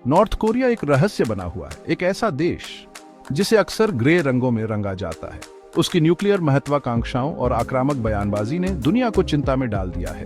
North Korea एक रहस्य बना हुआ है, एक ऐसा देश जिसे अक्सर ग्रे रंगों में रंगा जाता है। उसकी न्यूक्लियर महत्वाकांक्षाओं और आक्रामक बयानबाजी ने दुनिया को चिंता में डाल दिया है।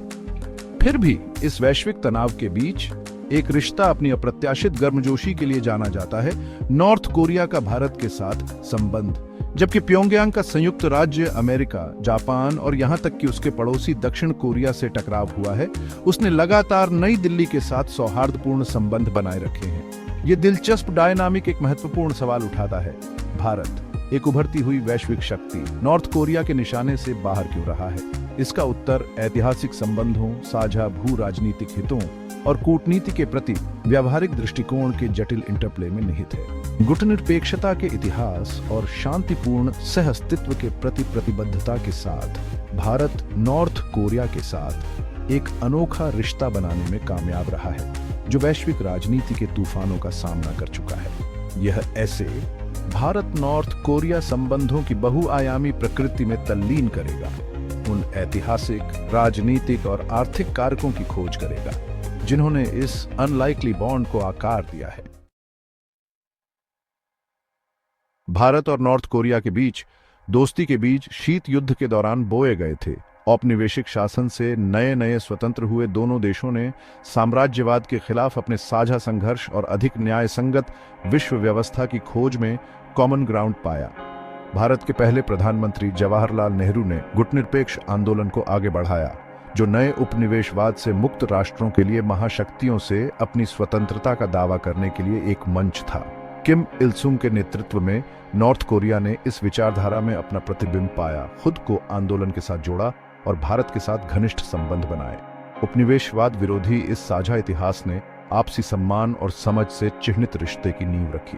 फिर भी इस वैश्विक तनाव के बीच एक रिश्ता अपनी अप्रत्याशित गर्मजोशी के लिए जाना जाता है, नॉर्थ कोरिया का भारत के साथ संबंध। जबकि प्योंगयांग का संयुक्त राज्य अमेरिका, जापान और यहां तक कि उसके पड़ोसी दक्षिण कोरिया से टकराव हुआ है, उसने लगातार नई दिल्ली के साथ सौहार्दपूर्ण संबंध बनाए रखे हैं। ये दिलचस्प डायनामिक एक महत्वपूर्ण सवाल उठाता है, भारत एक उभरती हुई वैश्विक शक्ति नॉर्थ कोरिया के निशाने से बाहर क्यों रहा है? इसका उत्तर ऐतिहासिक संबंधों, साझा भू राजनीतिक हितों और कूटनीति के प्रति व्यावहारिक दृष्टिकोण के जटिल इंटरप्ले में निहित है। गुटनिरपेक्षता के इतिहास और शांतिपूर्ण सहअस्तित्व के प्रति प्रतिबद्धता के साथ भारत नॉर्थ कोरिया के साथ एक अनोखा रिश्ता बनाने में कामयाब रहा है, जो वैश्विक राजनीति के तूफानों का सामना कर चुका है। यह ऐसे भारत नॉर्थ कोरिया संबंधों की बहुआयामी प्रकृति में तल्लीन करेगा, उन ऐतिहासिक, राजनीतिक और आर्थिक कारकों की खोज करेगा जिन्होंने इस अनलाइकली बॉन्ड को आकार दिया है। भारत और नॉर्थ कोरिया के बीच दोस्ती के बीज शीत युद्ध के दौरान बोए गए थे। औपनिवेशिक शासन से नए नए स्वतंत्र हुए दोनों देशों ने साम्राज्यवाद के खिलाफ अपने साझा संघर्ष और अधिक न्यायसंगत विश्व व्यवस्था की खोज में कॉमन ग्राउंड पाया। भारत के पहले प्रधानमंत्री जवाहरलाल नेहरू ने गुटनिरपेक्ष आंदोलन को आगे बढ़ाया, जो नए उपनिवेशवाद से मुक्त राष्ट्रों के लिए महाशक्तियों से अपनी स्वतंत्रता का दावा करने के लिए एक मंच था। किम इल सुंग के नेतृत्व में नॉर्थ कोरिया ने इस विचारधारा में अपना प्रतिबिंब पाया, खुद को आंदोलन के साथ जोड़ा और भारत के साथ घनिष्ठ संबंध बनाए। उपनिवेशवाद विरोधी इस साझा इतिहास ने आपसी सम्मान और समझ से चिह्नित रिश्ते की नींव रखी।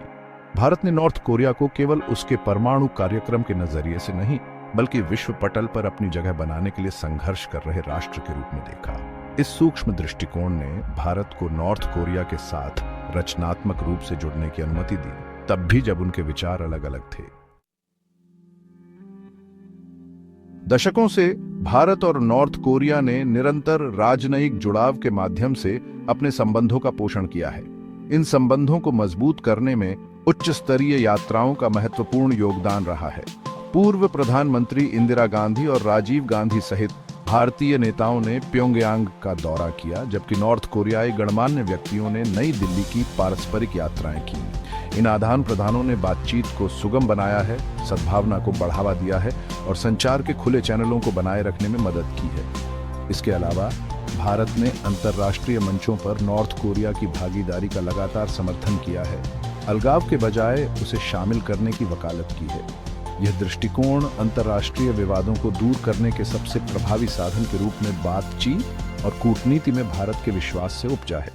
भारत ने नॉर्थ कोरिया को केवल उसके परमाणु कार्यक्रम के नजरिए से नहीं, बल्कि विश्व पटल पर अपनी जगह बनाने के लिए संघर्ष कर रहे राष्ट्र के रूप में देखा। इस सूक्ष्म दृष्टिकोण ने भारत को नॉर्थ कोरिया के साथ रचनात्मक रूप से जुड़ने की अनुमति दी, तब भी जब उनके विचार अलग अलग थे। दशकों से भारत और नॉर्थ कोरिया ने निरंतर राजनयिक जुड़ाव के माध्यम से अपने संबंधों का पोषण किया है। इन संबंधों को मजबूत करने में उच्च स्तरीय यात्राओं का महत्वपूर्ण योगदान रहा है। पूर्व प्रधानमंत्री इंदिरा गांधी और राजीव गांधी सहित भारतीय नेताओं ने प्योंगयांग का दौरा किया, जबकि नॉर्थ कोरियाई गणमान्य व्यक्तियों ने नई दिल्ली की पारस्परिक यात्राएं की। इन आदान प्रदानों ने बातचीत को सुगम बनाया है, सद्भावना को बढ़ावा दिया है और संचार के खुले चैनलों को बनाए रखने में मदद की है। इसके अलावा भारत ने अंतर्राष्ट्रीय मंचों पर नॉर्थ कोरिया की भागीदारी का लगातार समर्थन किया है, अलगाव के बजाय उसे शामिल करने की वकालत की है। यह दृष्टिकोण अंतर्राष्ट्रीय विवादों को दूर करने के सबसे प्रभावी साधन के रूप में बातचीत और कूटनीति में भारत के विश्वास से उपजा है।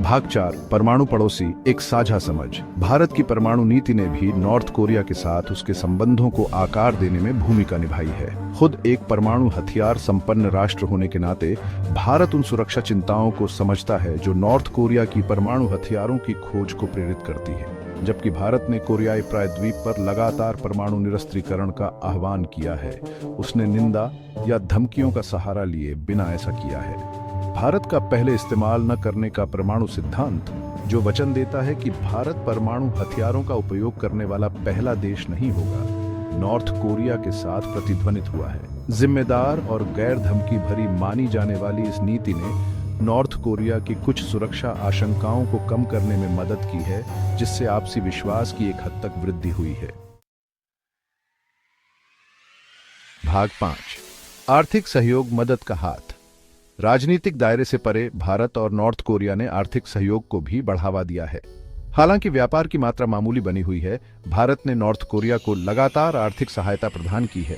भाग 4, परमाणु पड़ोसी, एक साझा समझ। भारत की परमाणु नीति ने भी नॉर्थ कोरिया के साथ उसके संबंधों को आकार देने में भूमिका निभाई है। खुद एक परमाणु हथियार संपन्न राष्ट्र होने के नाते भारत उन सुरक्षा चिंताओं को समझता है जो नॉर्थ कोरिया की परमाणु हथियारों की खोज को प्रेरित करती है। जबकि भारत ने कोरियाई प्रायद्वीप पर लगातार परमाणु निरस्त्रीकरण का आह्वान किया है, उसने निंदा या धमकियों का सहारा लिए बिना ऐसा किया है। भारत का पहले इस्तेमाल न करने का परमाणु सिद्धांत, जो वचन देता है कि भारत परमाणु हथियारों का उपयोग करने वाला पहला देश नहीं होगा, नॉर्थ कोरिया के साथ प्रतिध्वनित हुआ है। जिम्मेदार और गैर धमकी भरी मानी जाने वाली इस नीति ने नॉर्थ कोरिया की कुछ सुरक्षा आशंकाओं को कम करने में मदद की है, जिससे आपसी विश्वास की एक हद तक वृद्धि हुई है। भाग 5, आर्थिक सहयोग, मदद का हाथ। राजनीतिक दायरे से परे भारत और नॉर्थ कोरिया ने आर्थिक सहयोग को भी बढ़ावा दिया है। हालांकि व्यापार की मात्रा मामूली बनी हुई है, भारत ने नॉर्थ कोरिया को लगातार आर्थिक सहायता प्रदान की है,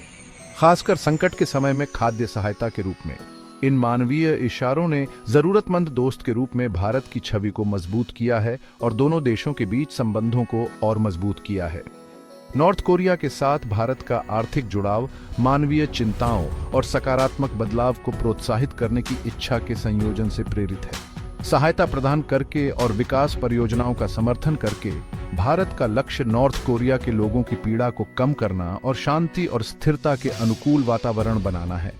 खासकर संकट के समय में खाद्य सहायता के रूप में। इन मानवीय इशारों ने जरूरतमंद दोस्त के रूप में भारत की छवि को मजबूत किया है और दोनों देशों के बीच संबंधों को और मजबूत किया है। नॉर्थ कोरिया के साथ भारत का आर्थिक जुड़ाव मानवीय चिंताओं और सकारात्मक बदलाव को प्रोत्साहित करने की इच्छा के संयोजन से प्रेरित है। सहायता प्रदान करके और विकास परियोजनाओं का समर्थन करके भारत का लक्ष्य नॉर्थ कोरिया के लोगों की पीड़ा को कम करना और शांति और स्थिरता के अनुकूल वातावरण बनाना है।